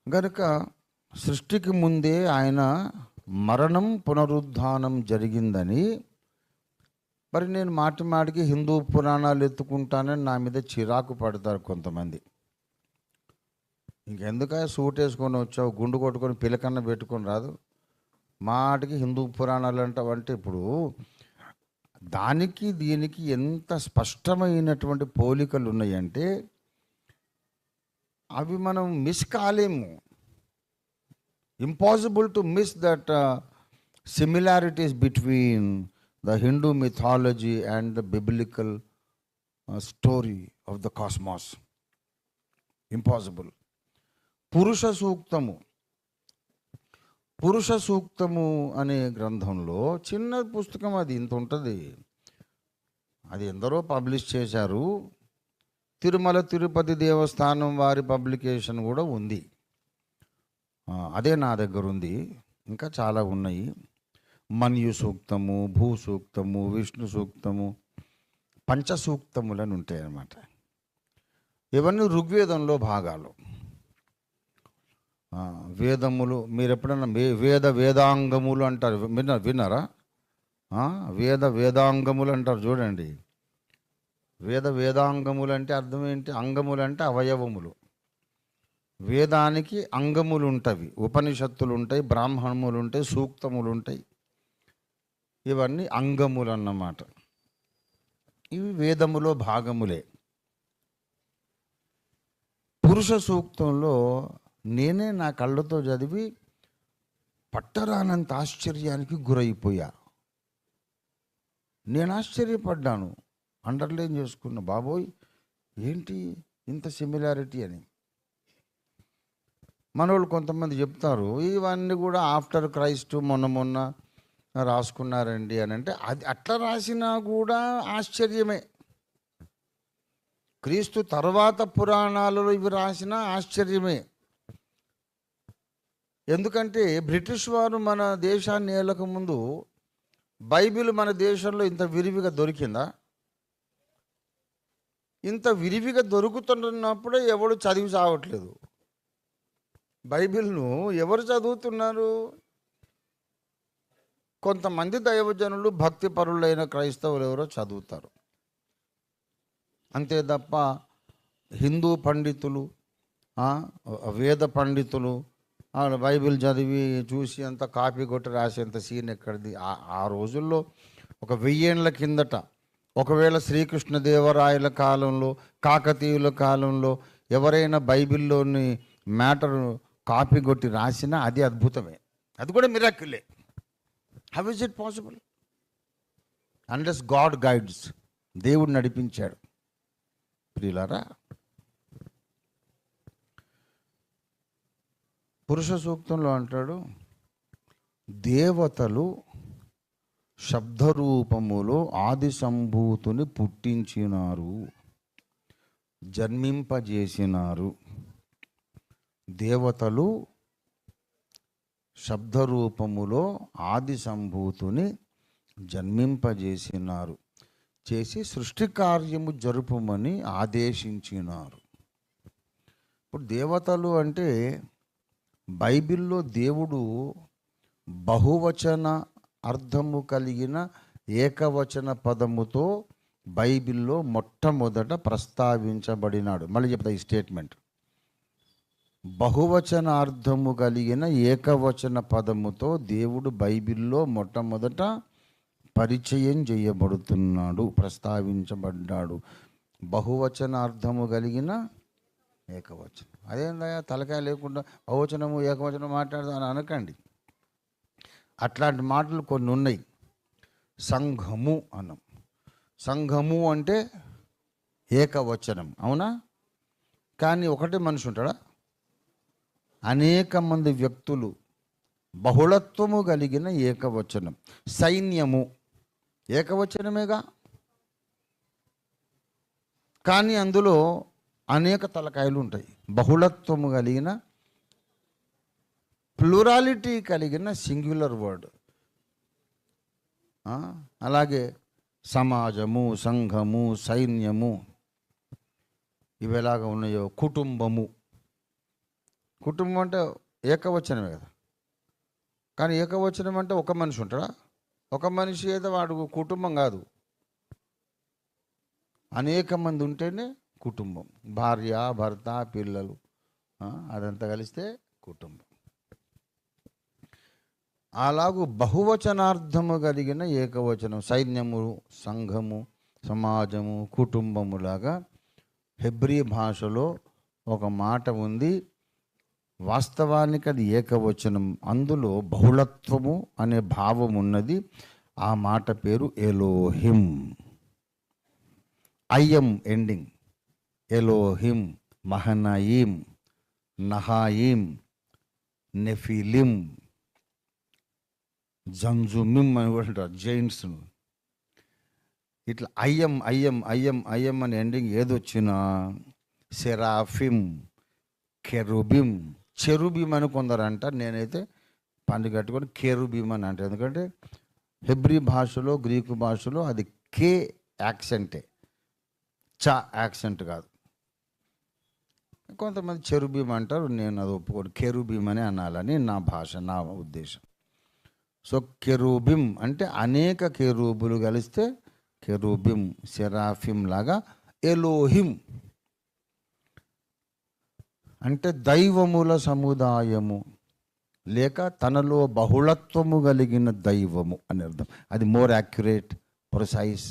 గనుక సృష్టికి ముందే ఆయన మరణం పునరుద్ధానం జరిగిందని, మరి నేను మాటి మాటికి హిందూ పురాణాలు ఎత్తుకుంటానని నా మీద చిరాకు పడతారు కొంతమంది. ఇంకెందుక సూట్ వేసుకొని వచ్చావు, గుండు కొట్టుకొని పిలకన్న పెట్టుకొని రాదు, మాటికి హిందూ పురాణాలు అంటావంటే, ఇప్పుడు దానికి దీనికి ఎంత స్పష్టమైనటువంటి పోలికలు ఉన్నాయంటే అవి మనం మిస్ కాలేము. Impossible to miss that similarities between the Hindu mythology and the biblical story of the cosmos. Impossible. పురుష సూక్తము అనే గ్రంథంలో చిన్న పుస్తకం, అది ఇంత ఉంటుంది, అది ఎందరో పబ్లిష్ చేశారు. తిరుమల తిరుపతి దేవస్థానం వారి పబ్లికేషన్ కూడా ఉంది, అదే నా దగ్గర ఉంది. ఇంకా చాలా ఉన్నాయి. మన్యు సూక్తము, భూ సూక్తము, విష్ణు సూక్తము, పంచసూక్తములని ఉంటాయి అన్నమాట. ఇవన్నీ ఋగ్వేదంలో భాగాలు. వేదములు మీరు ఎప్పుడన్నా వేదాంగములు అంటారు, విన్నారా? వేదాంగములు అంటారు చూడండి. వేదాంగములు అంటే అర్థం ఏంటి? అంగములు అంటే అవయవములు. వేదానికి అంగములు ఉంటవి, ఉపనిషత్తులు ఉంటాయి, బ్రాహ్మణములు ఉంటాయి, సూక్తములు ఉంటాయి. ఇవన్నీ అంగములు అన్నమాట. ఇవి వేదములో భాగములే. పురుష సూక్తంలో నేనే నా కళ్ళతో చదివి పట్టరానంత ఆశ్చర్యానికి గురైపోయా. నేను ఆశ్చర్యపడ్డాను, అండర్లైన్ చేసుకున్న, బాబోయ్ ఏంటి ఇంత సిమిలారిటీ అని. మనోళ్ళు కొంతమంది చెప్తారు ఇవన్నీ కూడా ఆఫ్టర్ క్రైస్ట్ మొన్న రాసుకున్నారండి అని. అంటే అది అట్లా రాసినా కూడా ఆశ్చర్యమే. క్రీస్తు తర్వాత పురాణాలలో ఇవి రాసినా ఆశ్చర్యమే. ఎందుకంటే బ్రిటిష్ వారు మన దేశాన్ని ఏలక ముందు బైబిల్ మన దేశంలో ఇంత విరివిగా దొరికిందా? ఇంత విరివిగా దొరుకుతున్నప్పుడే ఎవడు చదివి చావట్లేదు. బైబిల్ను ఎవరు చదువుతున్నారు? కొంతమంది దైవజనులు, భక్తి పరులైన క్రైస్తవులు ఎవరో చదువుతారు అంతే తప్ప హిందూ పండితులు, వేద పండితులు బైబిల్ చదివి చూసి అంత కాపీ కొట్టి రాసేంత సీన్ ఎక్కడిది? ఆ రోజుల్లో ఒక 1000 ఏళ్ల కిందట ఒకవేళ శ్రీకృష్ణదేవరాయల కాలంలో, కాకతీయుల కాలంలో ఎవరైనా బైబిల్లోని మ్యాటర్ కాపీ కొట్టి రాసినా అది అద్భుతమే, అది కూడా మిరాకిలే. How is it possible? Unless God guides, దేవుడు నడిపించాడు. ప్రియులారా, పురుష సూక్తంలో అంటాడు, దేవతలు శబ్దరూపములో ఆది సంభూతుని పుట్టించినారు, జన్మింపజేసినారు. దేవతలు శబ్దరూపములో ఆది సంభూతుని జన్మింపజేసినారు, చేసి సృష్టి కార్యము జరుపుమని ఆదేశించినారు. ఇప్పుడు దేవతలు అంటే బైబిల్లో దేవుడు బహువచన అర్థము కలిగిన ఏకవచన పదముతో బైబిల్లో మొట్టమొదట ప్రస్తావించబడినాడు. మళ్ళీ చెప్తా ఈ స్టేట్మెంట్. బహువచన అర్థము కలిగిన ఏకవచన పదముతో దేవుడు బైబిల్లో మొట్టమొదట పరిచయం చేయబడుతున్నాడు, ప్రస్తావించబడ్డాడు. బహువచన అర్థము కలిగిన ఏకవచనం. అదేందా తలకాయ లేకుండా బహువచనము ఏకవచనం మాట్లాడదాని అనకండి. అట్లాంటి మాటలు కొన్ని ఉన్నాయి. సంఘము అనం. సంఘము అంటే ఏకవచనం, అవునా? కానీ ఒకటే మనిషి ఉంటాడా? అనేక మంది వ్యక్తులు, బహుళత్వము కలిగిన ఏకవచనం. సైన్యము ఏకవచనమేగా, కానీ అందులో అనేక తలకాయలు ఉంటాయి. బహుళత్వము కలిగిన, ప్లూరాలిటీ కలిగిన సింగ్యులర్ వర్డ్. అలాగే సమాజము, సంఘము, సైన్యము ఇవి ఎలాగ ఉన్నాయో, కుటుంబము. కుటుంబం అంటే ఏకవచనమే కదా. కానీ ఏకవచనం అంటే ఒక మనిషి ఉంటాడా? ఒక మనిషి అయితే వాడు కుటుంబం కాదు. అనేక మంది ఉంటేనే కుటుంబం. భార్య, భర్త, పిల్లలు, అదంతా కలిస్తే కుటుంబం. అలాగూ బహువచనార్థము కలిగిన ఏకవచనం, సైన్యము, సంఘము, సమాజము, కుటుంబములాగా హెబ్రీ భాషలో ఒక మాట ఉంది. వాస్తవానికి అది ఏకవచనం, అందులో బహుళత్వము అనే భావం ఉన్నది. ఆ మాట పేరు Elohim. Im ending. Elohim, Mahanaim, నహాయిం, నెఫిలిం, జంజుమిం అని కూడా అంటారు జైంట్స్ను. ఇట్లా అయ్యం అయ్యం అయ్యం అయ్యం అని ఎండింగ్ ఏదొచ్చినా సెరాఫిం, కెరుబిం, చెరుబిం అని కొందరు అంటారు. నేనైతే పని కట్టుకొని కెరుబిం అని అంటాను. ఎందుకంటే హెబ్రీ భాషలో, గ్రీకు భాషలో అది కే యాక్సెంటే, చ యాక్సెంట్ కాదు. కొంతమంది చెరుబిం అంటారు, నేను అది ఒప్పుకోను. కెరుబిం అని అనాలని నా భాష, నా ఉద్దేశం. సో కెరూబిం అంటే అనేక కెరూబులు కలిస్తే కెరూబిం, సెరాఫిం లాగా. ఎలోహిం అంటే దైవముల సముదాయము, లేక తనలో బహుళత్వము కలిగిన దైవము అని అర్థం. అది మోర్ యాక్యురేట్, ప్రిసైజ్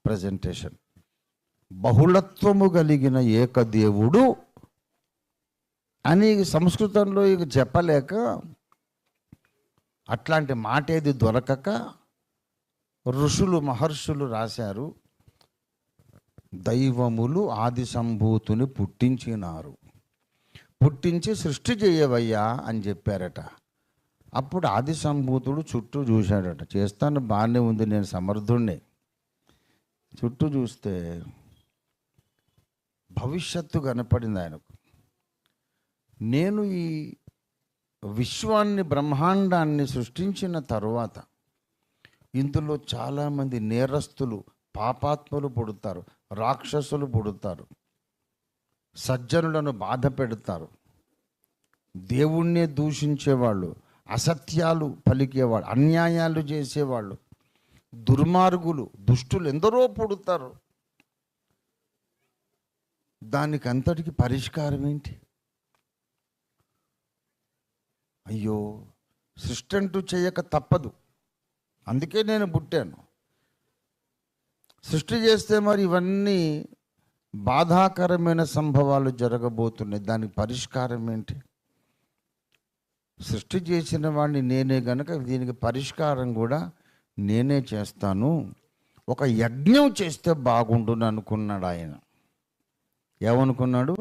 ప్రజెంటేషన్. బహుళత్వము కలిగిన ఏకదేవుడు అని సంస్కృతంలో ఇక చెప్పలేక, అట్లాంటి మాట ఏది దొరకక ఋషులు, మహర్షులు రాశారు, దైవములు ఆది సంభూతుని పుట్టించినారు, పుట్టించి సృష్టి చేయవయ్యా అని చెప్పారట. అప్పుడు ఆది సంభూతుడు చుట్టూ చూశాడట. చేస్తాను, బాగానే ఉంది, నేను సమర్థుణ్ణి. చుట్టూ చూస్తే భవిష్యత్తు కనపడింది ఆయనకు. నేను ఈ విశ్వాన్ని, బ్రహ్మాండాన్ని సృష్టించిన తరువాత ఇందులో చాలామంది నేరస్తులు, పాపాత్ములు పుడతారు, రాక్షసులు పుడతారు, సజ్జనులను బాధ పెడతారు, దేవుణ్ణే దూషించేవాళ్ళు, అసత్యాలు పలికేవాళ్ళు, అన్యాయాలు చేసేవాళ్ళు, దుర్మార్గులు, దుష్టులు ఎందరో పుడతారు. దానికి అంతటికి పరిష్కారం ఏంటి? అయ్యో, సృష్టి అంటూ చేయక తప్పదు, అందుకే నేను పుట్టాను. సృష్టి చేస్తే మరి ఇవన్నీ బాధాకరమైన సంభవాలు జరగబోతున్నాయి. దానికి పరిష్కారం ఏంటి? సృష్టి చేసిన వాడిని నేనే గనక దీనికి పరిష్కారం కూడా నేనే చేస్తాను. ఒక యజ్ఞం చేస్తే బాగుండును అనుకున్నాడు ఆయన. ఏమనుకున్నాడు?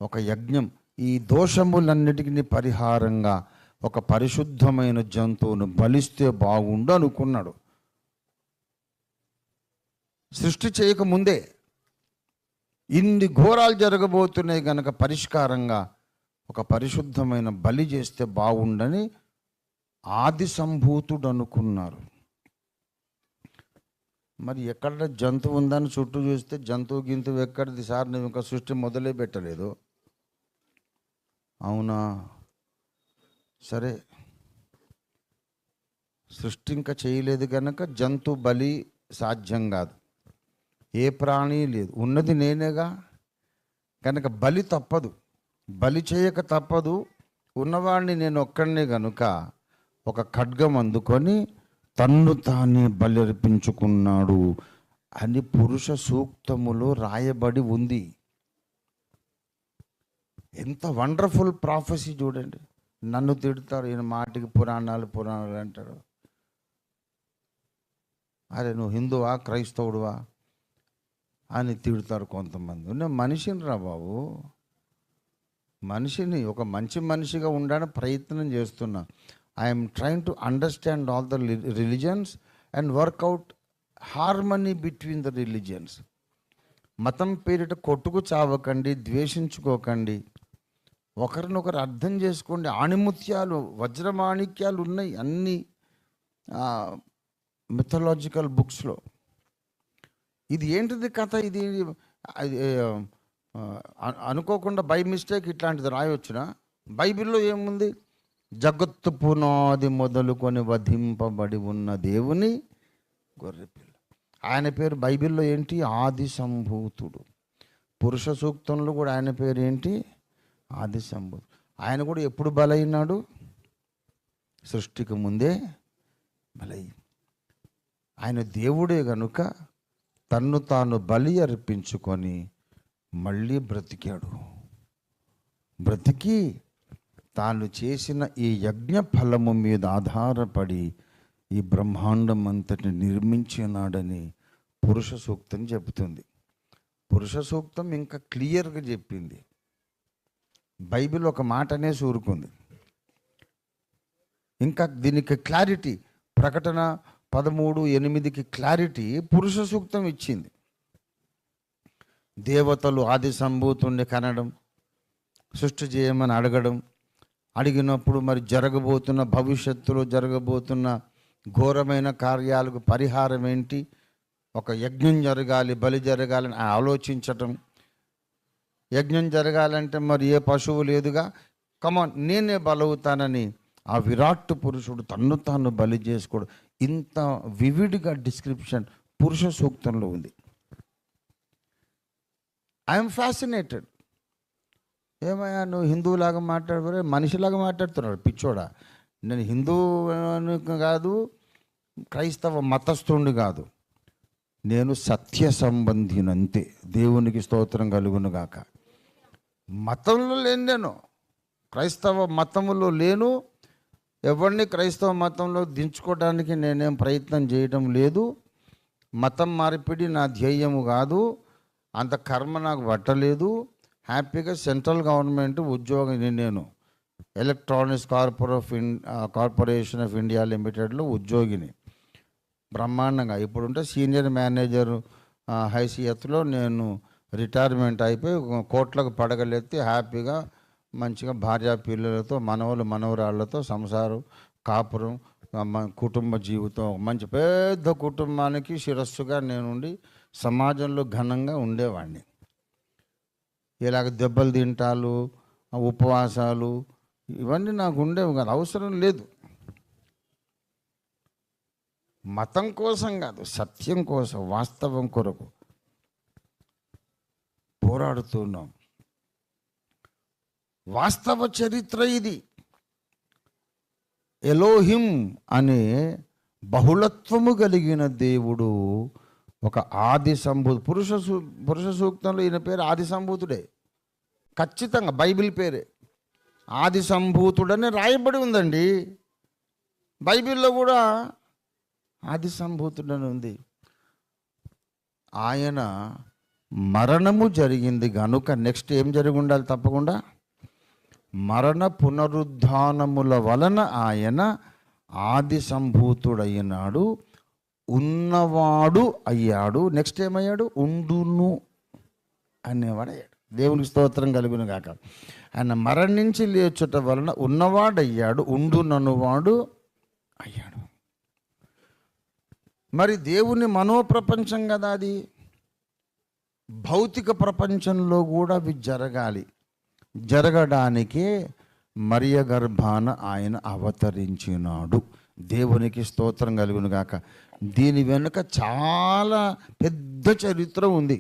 ఒక యజ్ఞం, ఈ దోషములన్నిటికీ పరిహారంగా ఒక పరిశుద్ధమైన జంతువును బలిస్తే బాగుండు అనుకున్నాడు. సృష్టి చేయకముందే ఇన్ని ఘోరాలు జరగబోతున్నాయి గనక పరిష్కారంగా ఒక పరిశుద్ధమైన బలి చేస్తే బాగుండని ఆది సంభూతుడు అనుకున్నారు. మరి ఎక్కడ జంతువు ఉందని చుట్టూ చూస్తే జంతువు గింతువు ఎక్కడిది సార్, నువ్వు ఇంకా సృష్టి మొదలే పెట్టలేదు. అవునా, సరే, సృష్టి ఇంకా చేయలేదు కనుక జంతు బలి సాధ్యం కాదు, ఏ ప్రాణి లేదు, ఉన్నది నేనేగా కనుక బలి తప్పదు, బలి చేయక తప్పదు. ఉన్నవాడిని నేను ఒక్కడినే కనుక ఒక ఖడ్గం అందుకొని తన్ను తానే బలి అర్పించుకున్నాడు అని పురుష సూక్తములో రాయబడి ఉంది. ఎంత వండర్ఫుల్ ప్రాఫెసీ చూడండి. నన్ను తిడతారు, ఈయన మాటికి పురాణాలు పురాణాలు అంటారు. అరే నువ్వు హిందువా, క్రైస్తవుడువా అని తిడతారు కొంతమంది. నేను మనిషిని రా బాబు, మనిషిని, ఒక మంచి మనిషిగా ఉండడానికి ప్రయత్నం చేస్తున్నా. I'm trying to understand all the religions and work out harmony between the religions. మతం పేరిట కొట్టుకు చావకండి, ద్వేషించుకోకండి, ఒకరినొకరు అర్థం చేసుకోండి. ఆణిముత్యాలు, వజ్రమాణిక్యాలు ఉన్నాయి అన్ని మిథలాజికల్ బుక్స్లో. ఇది ఏంటిది కథ? ఇది అనుకోకుండా బై మిస్టేక్ ఇట్లాంటిది రాయొచ్చునా? బైబిల్లో ఏముంది? జగత్తు పునాది మొదలుకొని వధింపబడి ఉన్న దేవుని గొర్రెపిల్ల. ఆయన పేరు బైబిల్లో ఏంటి? ఆది సంభూతుడు. పురుష సూక్తంలో కూడా ఆయన పేరు ఏంటి? ఆది సంభూతుడు. ఆయన కూడా ఎప్పుడు బలైనాడు? సృష్టికి ముందే బలై. ఆయన దేవుడే గనుక తన్ను తాను బలి అర్పించుకొని మళ్ళీ బ్రతికాడు. బ్రతికి తాను చేసిన ఈ యజ్ఞ ఫలము మీద ఆధారపడి ఈ బ్రహ్మాండం అంతటిని నిర్మించినాడని పురుష సూక్తం చెబుతుంది. పురుష సూక్తం ఇంకా క్లియర్గా చెప్పింది. బైబిల్ ఒక మాటనే సూరుకుంది. ఇంకా దీనికి క్లారిటీ ప్రకటన 13:8కి క్లారిటీ పురుష సూక్తం ఇచ్చింది. దేవతలు ఆది సంభూతుణ్ణి కనడం, సృష్టి చేయమని అడగడం, అడిగినప్పుడు మరి జరగబోతున్న భవిష్యత్తులో జరగబోతున్న ఘోరమైన కార్యాలకు పరిహారం ఏంటి, ఒక యజ్ఞం జరగాలి, బలి జరగాలని ఆలోచించటం. యజ్ఞం జరగాలంటే మరి ఏ పశువు లేదుగా, కమాన్ నేనే బలవుతానని ఆ విరాట్ పురుషుడు తన్ను తాను బలి చేసుకోవడం. ఇంత వివిడ్గా డిస్క్రిప్షన్ పురుష సూక్తంలో ఉంది. I'm fascinated. ఏమయ్యా నువ్వు హిందువులాగా మాట్లాడబోరే, మనిషిలాగా మాట్లాడుతున్నాడు పిచ్చోడా. నేను హిందువు కాదు, క్రైస్తవ మతస్థుడిని కాదు, నేను సత్య సంబంధినంతే. దేవునికి స్తోత్రం కలుగును గాక. మతంలో లేను, నేను క్రైస్తవ మతంలో లేను. ఎవరిని క్రైస్తవ మతంలో దించుకోవడానికి నేనేం ప్రయత్నం చేయడం లేదు. మతం మార్పిడి నా ధ్యేయము కాదు, అంత కర్మ నాకు పట్టలేదు. హ్యాపీగా సెంట్రల్ గవర్నమెంట్ ఉద్యోగం, నేను ఎలక్ట్రానిక్స్ కార్పొరేషన్ ఆఫ్ ఇండియా లిమిటెడ్లో ఉద్యోగిని. బ్రహ్మాండంగా ఇప్పుడుంటే సీనియర్ మేనేజర్ హైసియత్లో నేను రిటైర్మెంట్ అయిపోయి కోట్లకు పడగలెత్తి హ్యాపీగా మంచిగా భార్యా పిల్లలతో మనవరాళ్లతో సంసారం, కాపురం, కుటుంబ జీవితం, మంచి పెద్ద కుటుంబానికి శిరస్సుగా నేనుండి సమాజంలో ఘనంగా ఉండేవాడిని. ఇలాగ దెబ్బలు తింటాలు, ఉపవాసాలు ఇవన్నీ నాకు ఉండేవి కాదు, అవసరం లేదు. మతం కోసం కాదు, సత్యం కోసం, వాస్తవం కొరకు పోరాడుతున్నాం. వాస్తవ చరిత్ర ఇది. ఎలోహిం అనే బహుళత్వము కలిగిన దేవుడు ఒక ఆది సంభూతు. పురుష సూక్తంలో ఈయన పేరు ఆది సంభూతుడే. ఖచ్చితంగా బైబిల్ పేరే ఆది సంభూతుడని రాయబడి ఉందండి. బైబిల్లో కూడా ఆది సంభూతుడని ఉంది. ఆయన మరణము జరిగింది కనుక నెక్స్ట్ ఏం జరిగి ఉండాలి? తప్పకుండా మరణ పునరుద్ధానముల వలన ఆయన ఆది సంభూతుడయ్యాడు, ఉన్నవాడు అయ్యాడు. నెక్స్ట్ ఏమయ్యాడు? ఉండును అనేవాడు అయ్యాడు. దేవునికి స్తోత్రం కలుగును గాక. ఆయన మరణించి లేచుట వలన ఉన్నవాడయ్యాడు, ఉండుననువాడు అయ్యాడు. మరి దేవుని మనోప్రపంచం కదా అది. భౌతిక ప్రపంచంలో కూడా అవి జరగాలి. జరగడానికే మరియ గర్భాన ఆయన అవతరించినాడు. దేవునికి స్తోత్రం కలుగును గాక. దీని వెనుక చాలా పెద్ద చరిత్ర ఉంది.